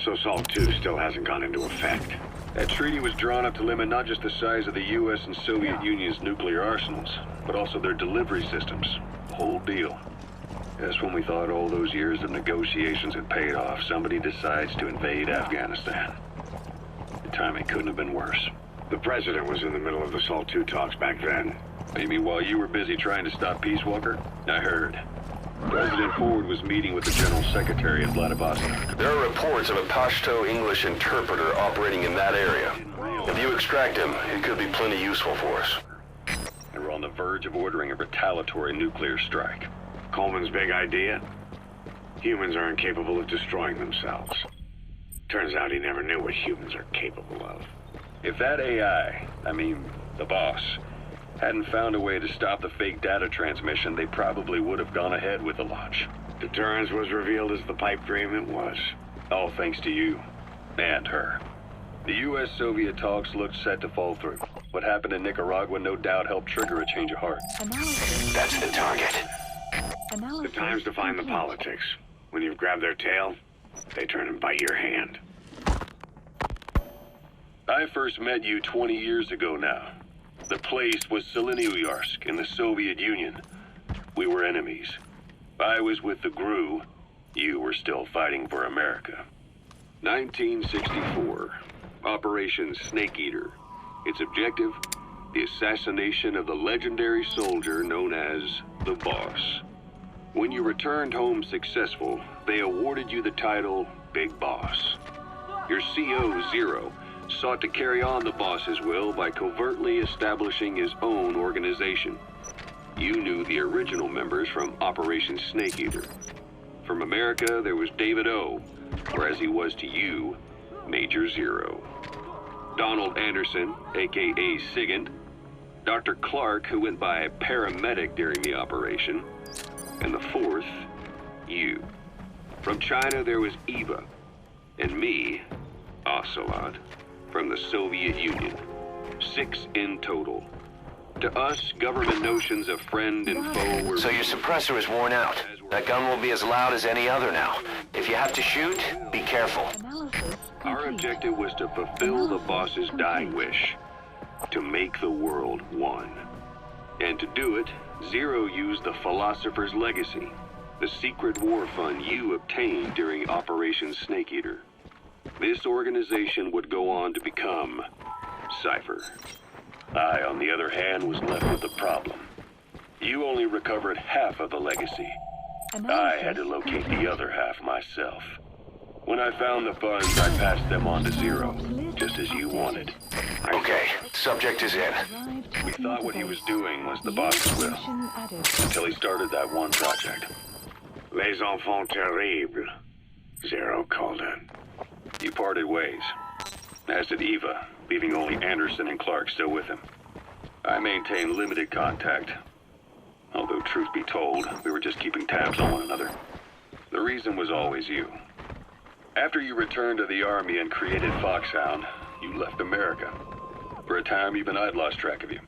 So SALT 2 still hasn't gone into effect. That treaty was drawn up to limit not just the size of the U.S. and Soviet Union's nuclear arsenals, but also their delivery systems. The whole deal. Just when we thought all those years of negotiations had paid off, somebody decides to invade Afghanistan. The timing couldn't have been worse. The president was in the middle of the SALT 2 talks back then. You mean while you were busy trying to stop Peace Walker? I heard. President Ford was meeting with the General Secretary in Vladivostok. There are reports of a Pashto English interpreter operating in that area. If you extract him, it could be plenty useful for us. They were on the verge of ordering a retaliatory nuclear strike. Coleman's big idea? Humans are incapable of destroying themselves. Turns out he never knew what humans are capable of. If that AI, the boss, hadn't found a way to stop the fake data transmission, they probably would have gone ahead with the launch. Deterrence was revealed as the pipe dream it was. All thanks to you. And her. The U.S.-Soviet talks looked set to fall through. What happened in Nicaragua no doubt helped trigger a change of heart. That's the target. The time's to find the politics. When you've grabbed their tail, they turn and bite your hand. I first met you 20 years ago now. The place was Selenouyarsk in the Soviet Union. We were enemies. I was with the GRU. You were still fighting for America. 1964. Operation Snake Eater. Its objective? The assassination of the legendary soldier known as the Boss. When you returned home successful, they awarded you the title Big Boss. Your CO, Zero, sought to carry on the boss's will by covertly establishing his own organization. You knew the original members from Operation Snake Eater. From America, there was David O, or as he was to you, Major Zero. Donald Anderson, aka Sigint. Dr. Clark, who went by paramedic during the operation. And the fourth, you. From China, there was Eva. And me, Ocelot. From the Soviet Union. 6 in total. To us, government notions of friend and foe were... So your suppressor is worn out. That gun will be as loud as any other now. If you have to shoot, be careful. Our objective was to fulfill the boss's dying wish. To make the world one. And to do it, Zero used the Philosopher's Legacy, the secret war fund you obtained during Operation Snake Eater. This organization would go on to become Cypher. I, on the other hand, was left with the problem. You only recovered half of the legacy. I had to locate the other half myself. When I found the funds, I passed them on to Zero, just as you wanted. Okay, subject is in. We thought what he was doing was the boss's will, until he started that one project. Les enfants terribles, Zero called it. You parted ways, as did Eva, leaving only Anderson and Clark still with him. I maintained limited contact, although truth be told, we were just keeping tabs on one another. The reason was always you. After you returned to the Army and created Foxhound, you left America. For a time, even I'd lost track of you.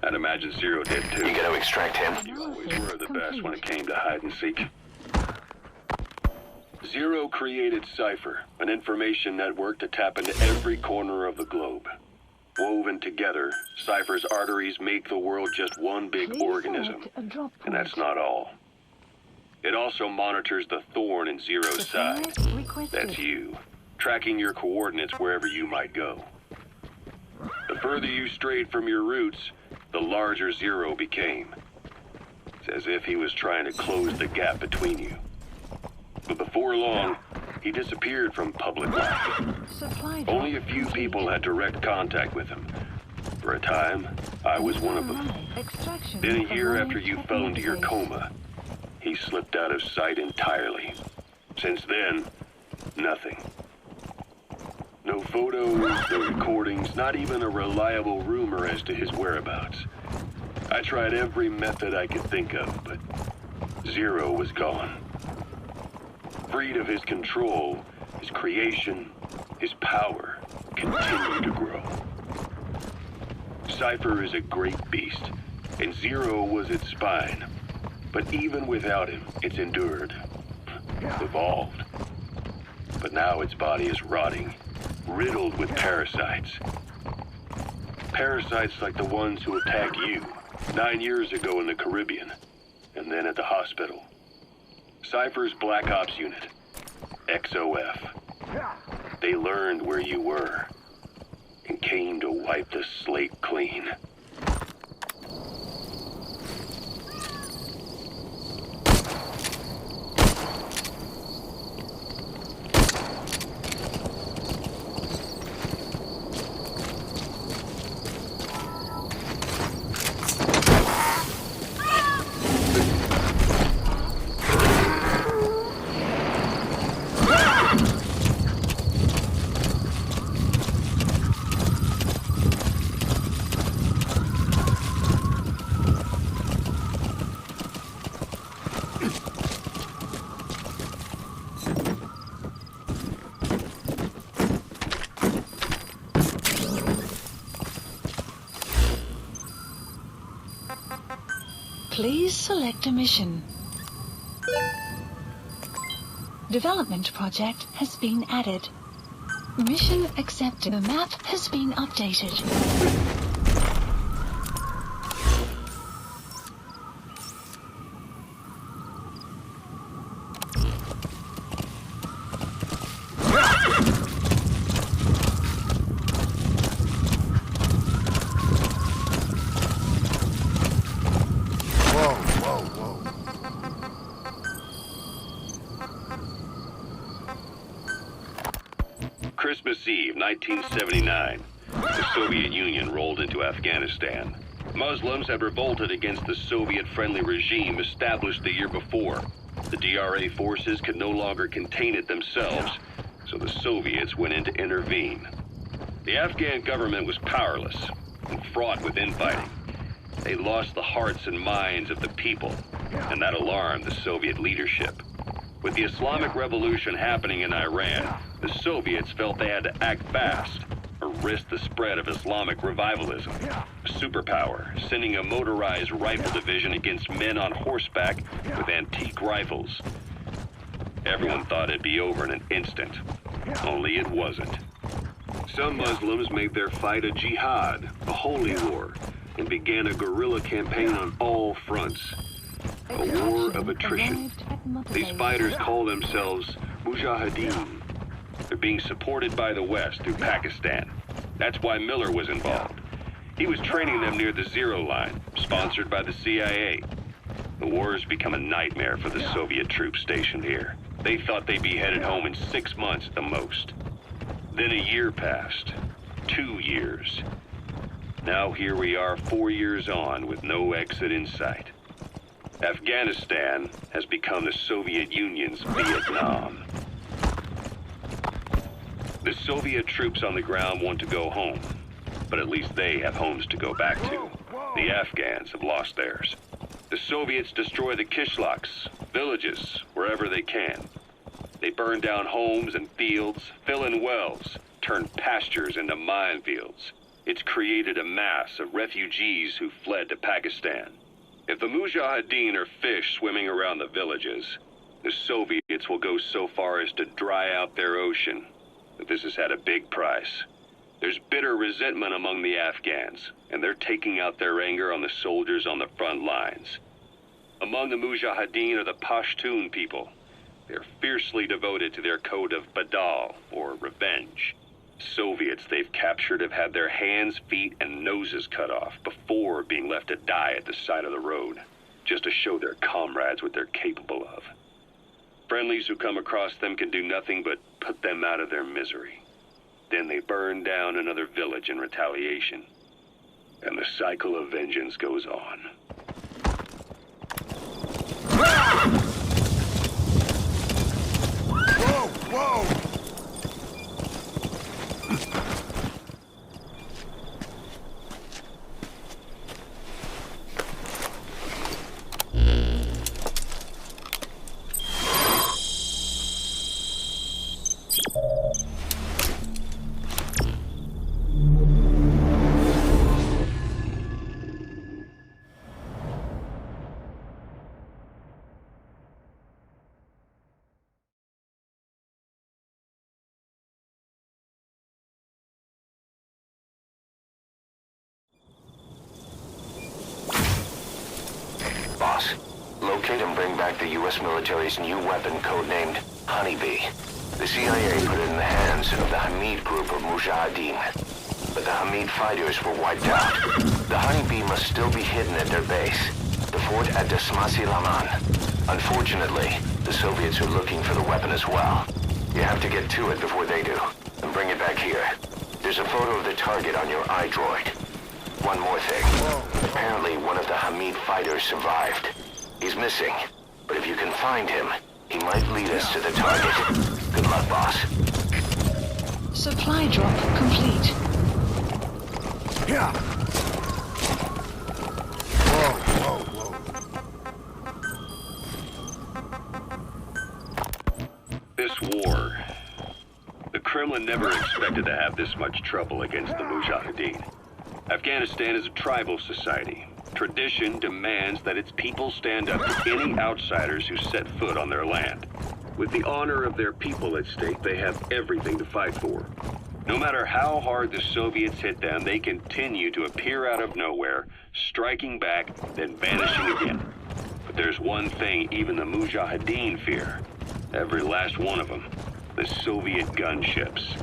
I'd imagine Zero did too. You gotta extract him. You always were the best when it came to hide and seek. Zero created Cypher, an information network to tap into every corner of the globe. Woven together, Cypher's arteries make the world just one big organism. And that's not all. It also monitors the thorn in Zero's side. That's you, tracking your coordinates wherever you might go. The further you strayed from your roots, the larger Zero became. It's as if he was trying to close the gap between you. But before long, he disappeared from public life. Only a few people had direct contact with him. For a time, I was one of them. Then a year after you fell into your coma, he slipped out of sight entirely. Since then, nothing. No photos, no recordings, not even a reliable rumor as to his whereabouts. I tried every method I could think of, but Zero was gone. Freed of his control, his creation, his power continued to grow. Cypher is a great beast, and Zero was its spine. But even without him, it's endured, evolved. But now its body is rotting, riddled with parasites. Parasites like the ones who attacked you 9 years ago in the Caribbean, and then at the hospital. Cypher's Black Ops Unit, XOF. They learned where you were, and came to wipe the slate clean. Please select a mission. Development project has been added. Mission accepted. The map has been updated. Christmas Eve, 1979, the Soviet Union rolled into Afghanistan. Muslims had revolted against the Soviet-friendly regime established the year before. The DRA forces could no longer contain it themselves, so the Soviets went in to intervene. The Afghan government was powerless and fraught with infighting. They lost the hearts and minds of the people, and that alarmed the Soviet leadership. With the Islamic Revolution happening in Iran, the Soviets felt they had to act fast or risk the spread of Islamic revivalism. A superpower, sending a motorized rifle division against men on horseback with antique rifles. Everyone thought it'd be over in an instant, only it wasn't. Some Muslims made their fight a jihad, a holy war, and began a guerrilla campaign on all fronts. A war of attrition. These fighters call themselves Mujahideen. They're being supported by the West through Pakistan. That's why Miller was involved. He was training them near the Zero Line, sponsored by the CIA. The war has become a nightmare for the Soviet troops stationed here. They thought they'd be headed home in 6 months at the most. Then a year passed. 2 years. Now here we are 4 years on with no exit in sight. Afghanistan has become the Soviet Union's Vietnam. The Soviet troops on the ground want to go home, but at least they have homes to go back to. The Afghans have lost theirs. The Soviets destroy the kishlaks, villages, wherever they can. They burn down homes and fields, fill in wells, turn pastures into minefields. It's created a mass of refugees who fled to Pakistan. If the Mujahideen are fish swimming around the villages, the Soviets will go so far as to dry out their ocean. But this has had a big price. There's bitter resentment among the Afghans, and they're taking out their anger on the soldiers on the front lines. Among the Mujahideen are the Pashtun people. They're fiercely devoted to their code of Badal, or revenge. Soviets they've captured have had their hands, feet, and noses cut off before being left to die at the side of the road, just to show their comrades what they're capable of. Friendlies who come across them can do nothing but put them out of their misery. Then they burn down another village in retaliation. And the cycle of vengeance goes on. Whoa, whoa! back the U.S. military's new weapon codenamed Honeybee. The CIA put it in the hands of the Hamid group of Mujahideen. But the Hamid fighters were wiped out. The Honeybee must still be hidden at their base, the fort at Desmasi Laman. Unfortunately, the Soviets are looking for the weapon as well. You have to get to it before they do, and bring it back here. There's a photo of the target on your iDroid. One more thing. Apparently, one of the Hamid fighters survived. He's missing, but if you can find him, he might lead us to the target. Good luck, boss. Supply drop complete. Yeah. Whoa. This war, the Kremlin never expected to have this much trouble against the Mujahideen. Afghanistan is a tribal society. Tradition demands that its people stand up to any outsiders who set foot on their land. With the honor of their people at stake, they have everything to fight for. No matter how hard the Soviets hit them, they continue to appear out of nowhere, striking back, then vanishing again. But there's one thing even the Mujahideen fear. Every last one of them. The Soviet gunships.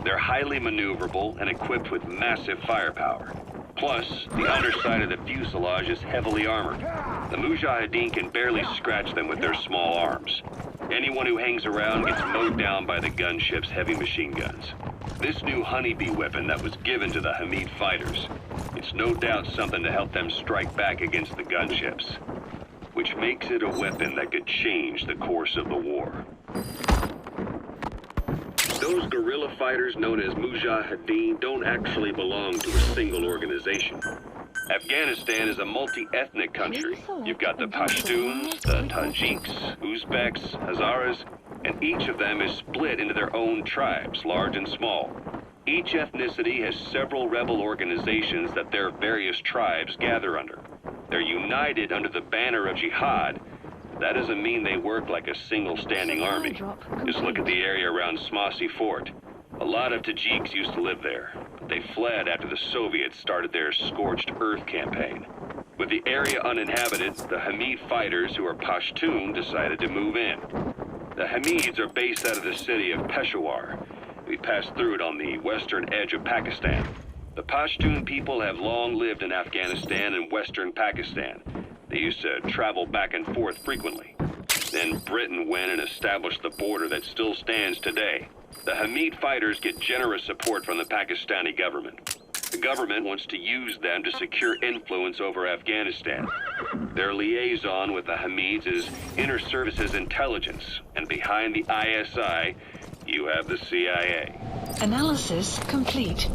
They're highly maneuverable and equipped with massive firepower. Plus, the underside of the fuselage is heavily armored. The Mujahideen can barely scratch them with their small arms. Anyone who hangs around gets mowed down by the gunship's heavy machine guns. This new Honeybee weapon that was given to the Hamid fighters, it's no doubt something to help them strike back against the gunships, which makes it a weapon that could change the course of the war. Those guerrilla fighters known as Mujahideen don't actually belong to a single organization. Afghanistan is a multi-ethnic country. You've got the Pashtuns, the Tajiks, Uzbeks, Hazaras, and each of them is split into their own tribes, large and small. Each ethnicity has several rebel organizations that their various tribes gather under. They're united under the banner of jihad. That doesn't mean they work like a single standing army. Just look at the area around Smasi Fort. A lot of Tajiks used to live there, but they fled after the Soviets started their Scorched Earth campaign. With the area uninhabited, the Hamid fighters, who are Pashtun, decided to move in. The Hamids are based out of the city of Peshawar. We passed through it on the western edge of Pakistan. The Pashtun people have long lived in Afghanistan and western Pakistan. They used to travel back and forth frequently. Then Britain went and established the border that still stands today. The Hamid fighters get generous support from the Pakistani government. The government wants to use them to secure influence over Afghanistan. Their liaison with the Hamids is Inter-Services Intelligence, and behind the ISI, you have the CIA. Analysis complete.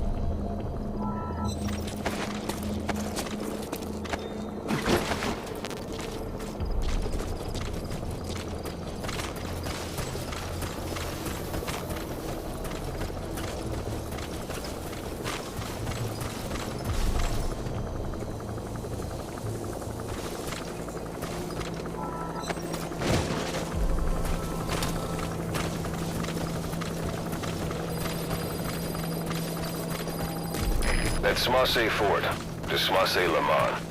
That's Smasi Fort, to Smasi Laman.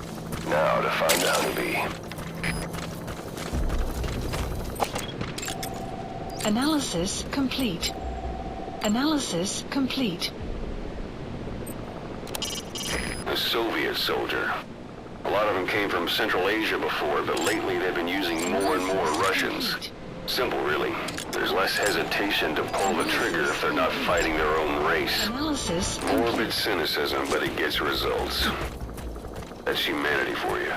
Now to find the Honeybee. Analysis complete. Analysis complete. A Soviet soldier. A lot of them came from Central Asia before, but lately they've been using more and more Russians. Simple, really. There's less hesitation to pull the trigger if they're not fighting their own race. Analysis Morbid cynicism, but it gets results. That's humanity for you.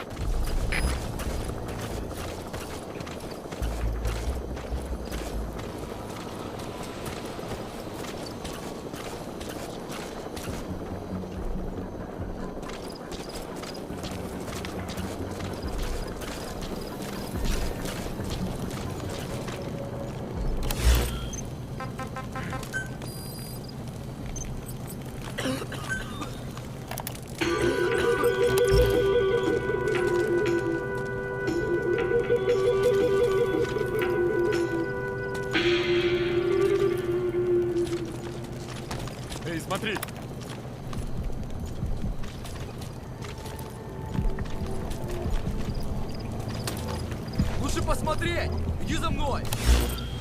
Иди за мной!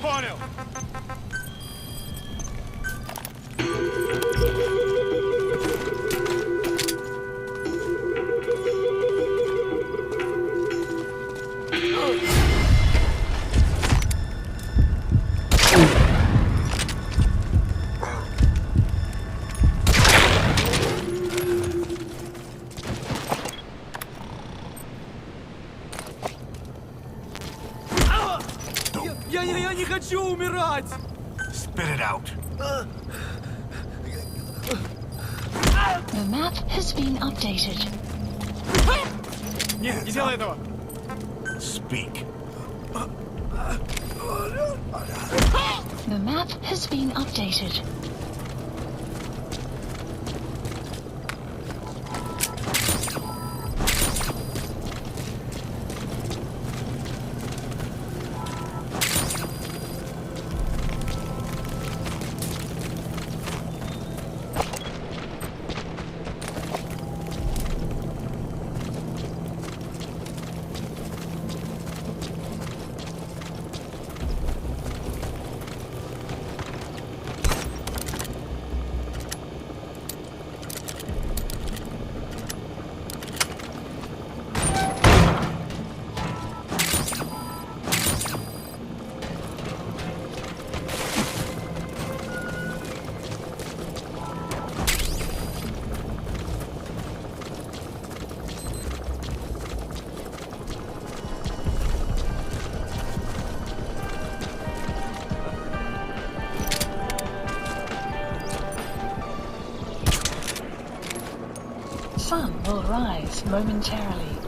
Понял. Я не хочу умирать! Spit it out. The map has been updated. Нет, не делай этого. Speak. The map has been updated. Sun will rise momentarily.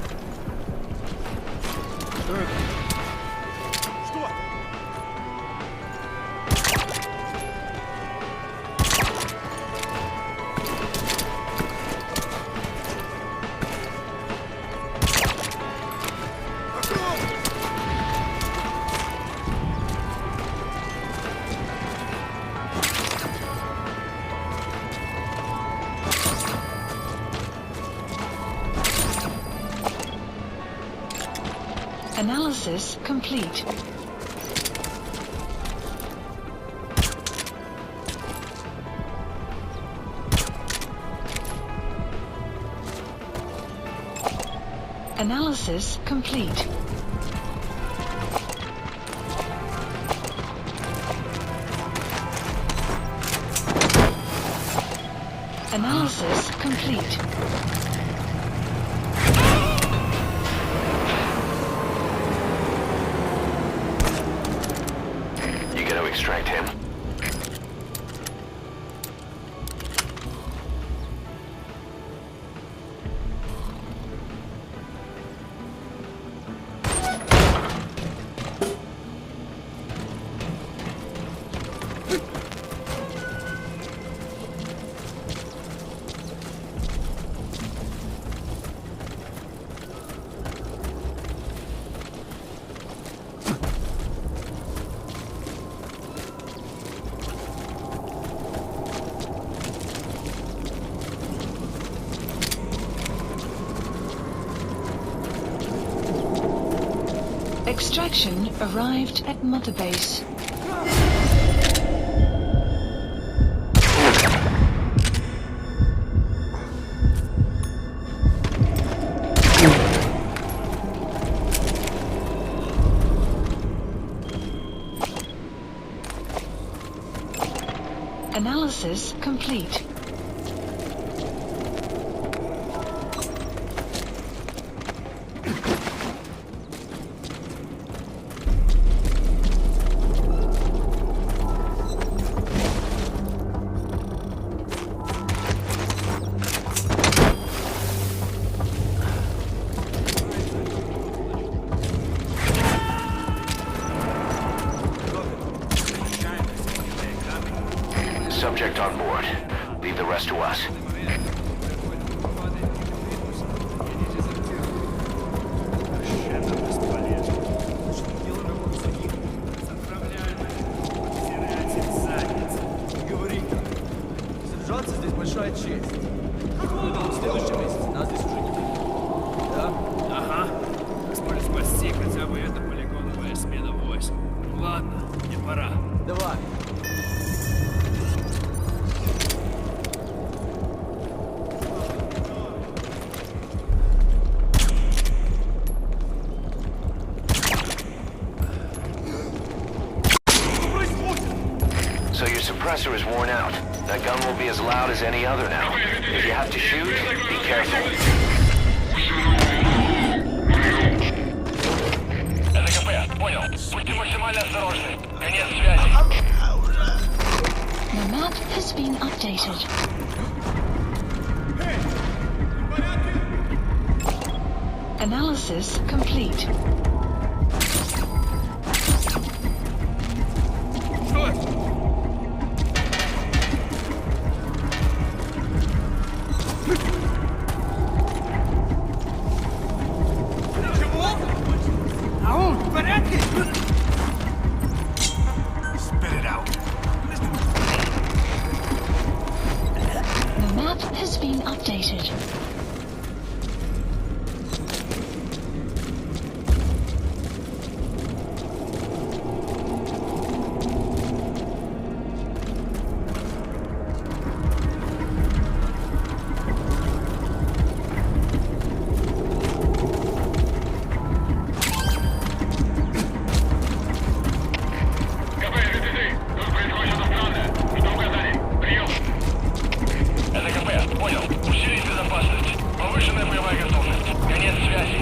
Что? Analysis complete. Analysis complete. Analysis complete. You gotta extract him. Extraction arrived at Mother Base. Analysis complete. Subject on board. Leave the rest to us. Говори. Сержант здесь большая честь. В следующем месяце нас здесь уже не будет. Да? Ага. Смогли спасти хотя бы это полигоновая смена 8. Ладно, мне пора. Давай. So your suppressor is worn out. That gun will be as loud as any other now. If you have to shoot, be careful. ЛКП, понял. Будьте максимально осторожны. Конец связи. The map has been updated. Analysis complete. Spit it out. The map has been updated. ЛКП, понял. Усилить безопасность. Повышенная боевая готовность. Конец связи.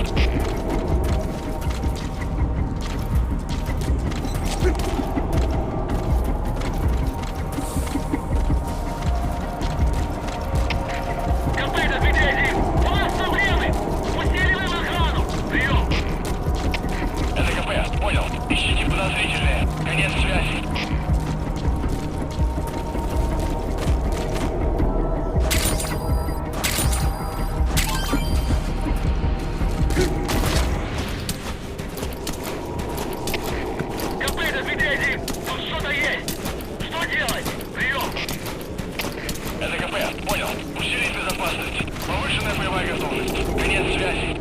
ЛКП, понял. Ищите подозрительные. Конец связи. ЛКП, понял. Усилить безопасность. Повышенная боевая готовность. Конец связи.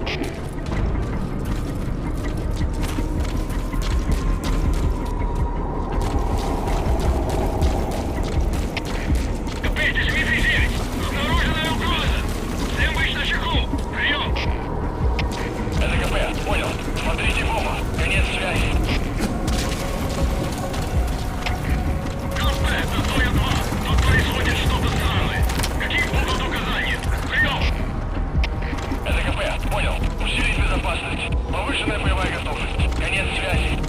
ЛКП, понял. Смотрите в оба. Конец связи. ЛКП, понял. Усилить безопасность. Повышенная боевая готовность. Конец связи.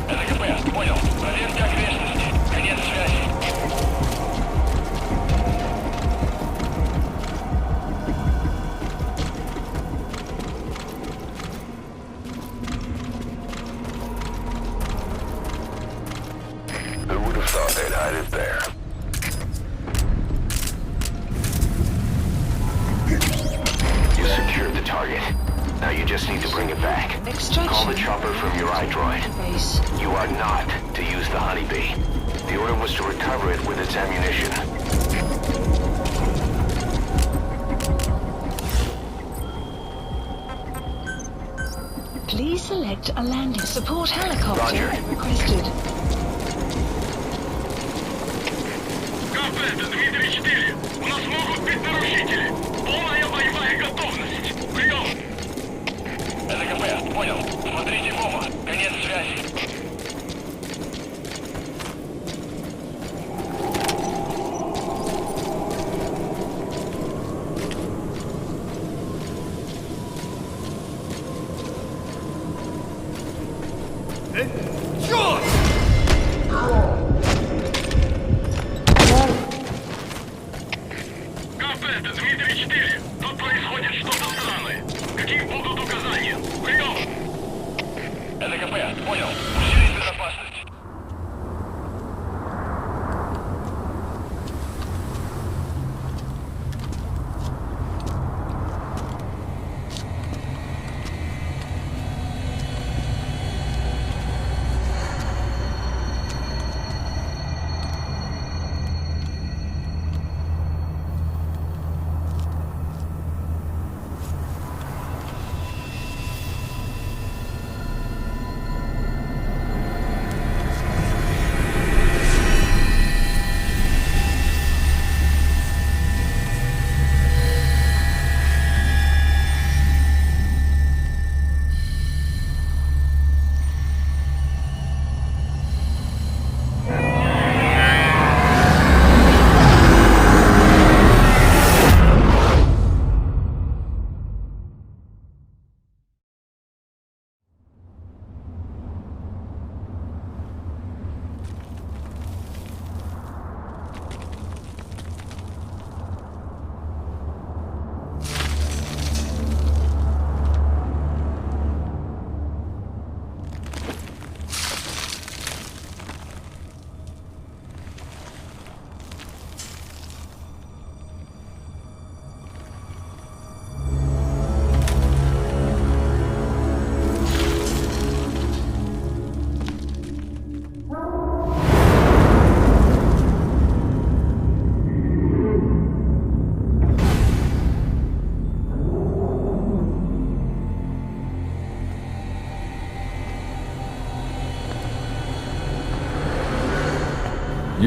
ЛКП, понял. Проверка окрестности. Конец связи. Who would have thought they'd hide it there? You secured the target. Now you just need to bring it back. Extraction. Call the chopper from your iDroid. Base. You are not to use the honeybee. The order was to recover it with its ammunition. Please select a landing support helicopter Roger. requested. КП, Дмитрий 4. У нас могут быть нарушители. Полная боевая готовность. Прием. ЛКП, понял. Смотрите в оба. Конец связи. Черт! КП, это Дмитрий 4. Тут происходит что-то странное. Какие будут указания? Прием. ЛКП, понял. Усилить безопасность.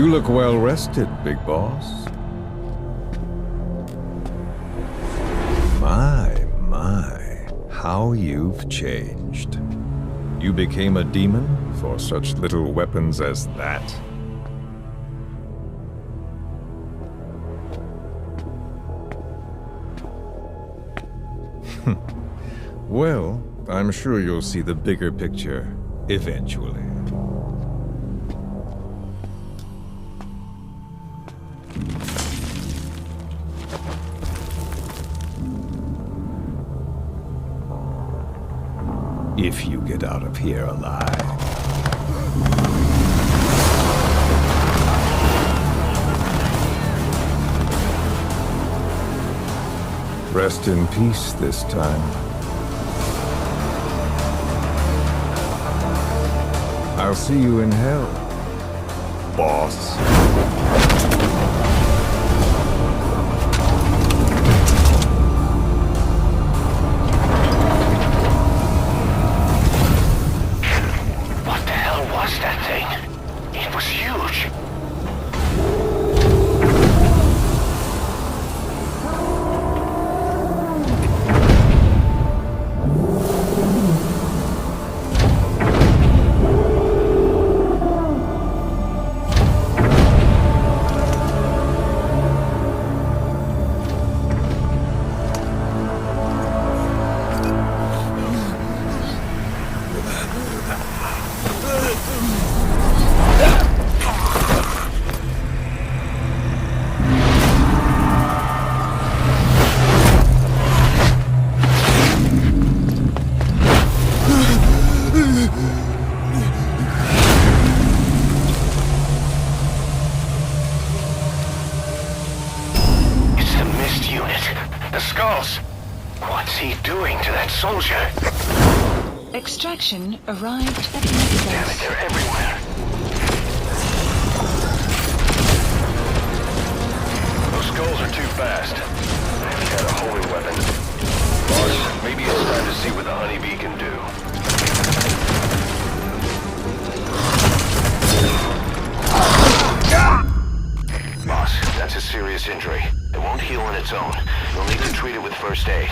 You look well rested, big boss. My, how you've changed. You became a demon for such little weapons as that? Well, I'm sure you'll see the bigger picture eventually. If you get out of here alive. Rest in peace this time. I'll see you in hell, boss. What the hell was that thing? It was huge. What's he doing to that soldier? Extraction arrived at the Damn it, they're everywhere. Those skulls are too fast. They had a holy weapon. Boss, maybe it's time to see what the honeybee can do. Boss, that's a serious injury. It won't heal on its own. You'll need to treat it with first aid.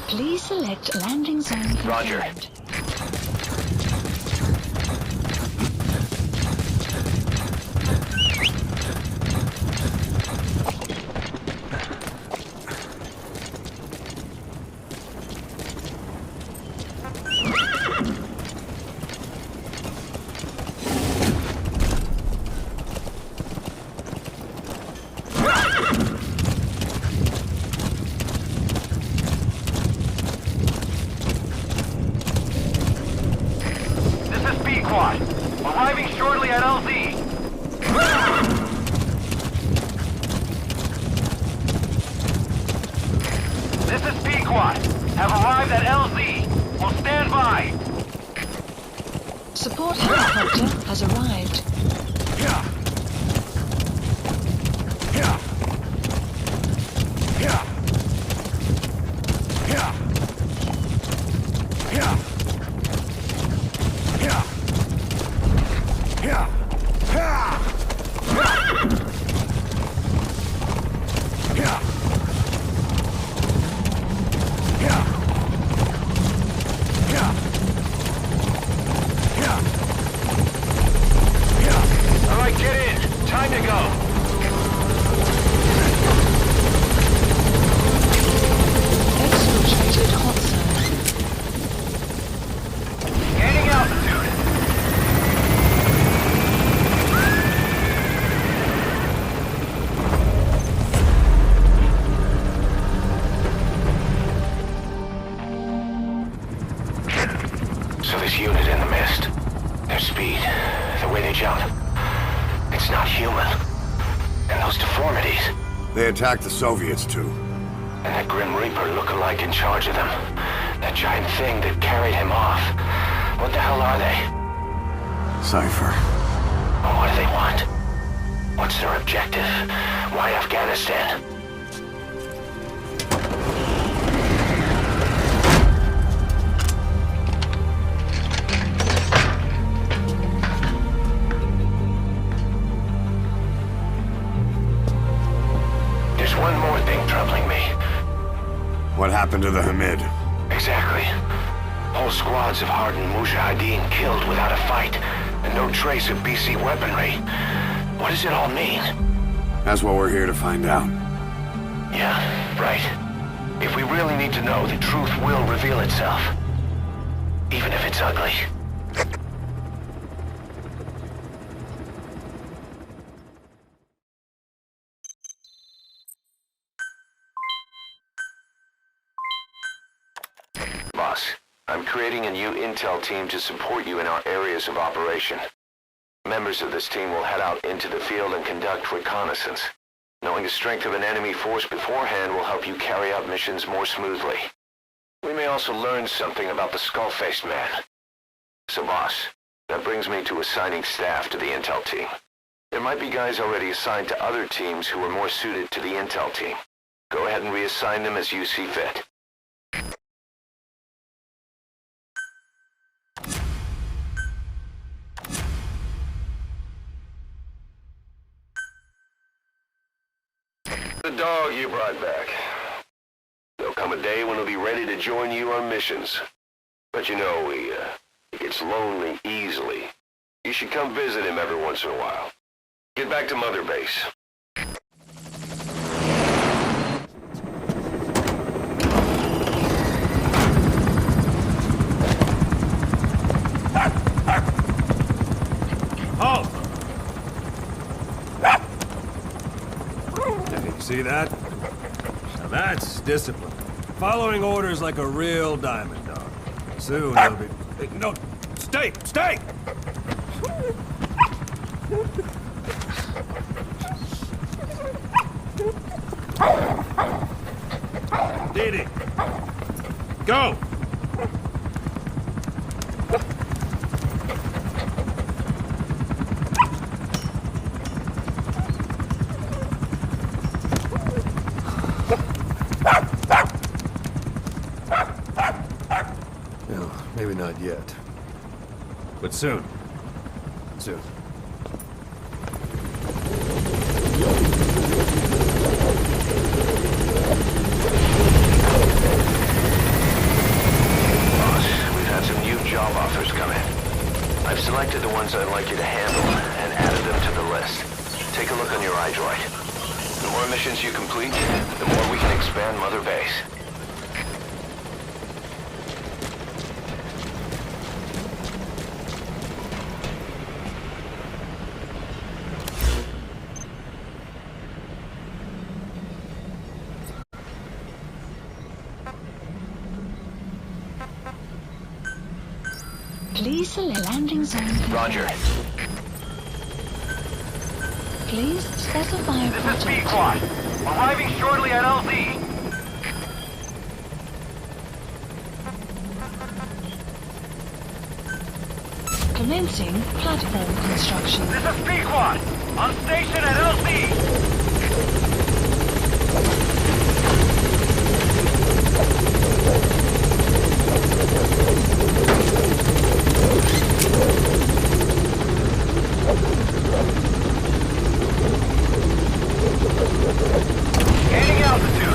Please select landing zone confirmed. Roger. Arriving shortly at LZ. This is Pequot. Have arrived at LZ. Will stand by. Support helicopter has arrived. So this unit in the mist, their speed, the way they jump, it's not human. And those deformities. They attacked the Soviets, too. And that Grim Reaper look-alike in charge of them. That giant thing that carried him off. What the hell are they? Cypher. Well, what do they want? What's their objective? Why Afghanistan? One more thing troubling me. What happened to the Hamid? Exactly. Whole squads of hardened Mujahideen killed without a fight, and no trace of BC weaponry. What does it all mean? That's what we're here to find out. Yeah, right. If we really need to know, the truth will reveal itself. Even if it's ugly. Boss, I'm creating a new intel team to support you in our areas of operation. Members of this team will head out into the field and conduct reconnaissance. Knowing the strength of an enemy force beforehand will help you carry out missions more smoothly. We may also learn something about the skull-faced man. So boss, that brings me to assigning staff to the intel team. There might be guys already assigned to other teams who are more suited to the intel team. Go ahead and reassign them as you see fit. The dog you brought back. There'll come a day when he'll be ready to join you on missions. But you know, he gets lonely easily. You should come visit him every once in a while. Get back to Mother Base. Halt! See that? Now that's discipline. Following orders like a real diamond dog. Soon he'll be... No, stay! Stay! Didi! Go! Maybe not yet. But soon. Soon. Boss, we've had some new job offers come in. I've selected the ones I'd like you to handle and added them to the list. Take a look on your iDroid. The more missions you complete, the more we can expand Mother Base. Please select landing zone. Roger. Please specify a project. Squad. Arriving shortly at LZ. Commencing platform construction. This is Squad. On station at LZ. Gaining altitude.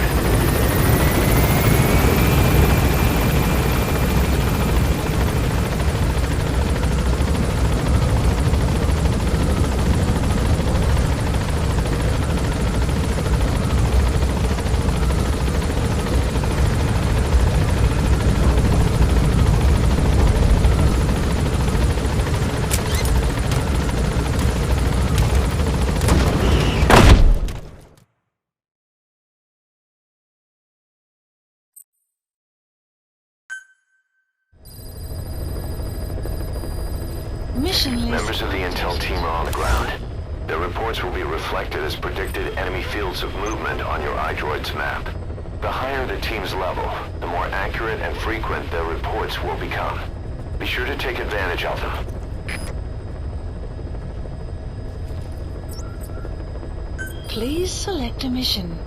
Mission list. Members of the intel team are on the ground. Their reports will be reflected as predicted enemy fields of movement on your iDroid's map. The higher the team's level, the more accurate and frequent their reports will become. Be sure to take advantage of them. Please select a mission.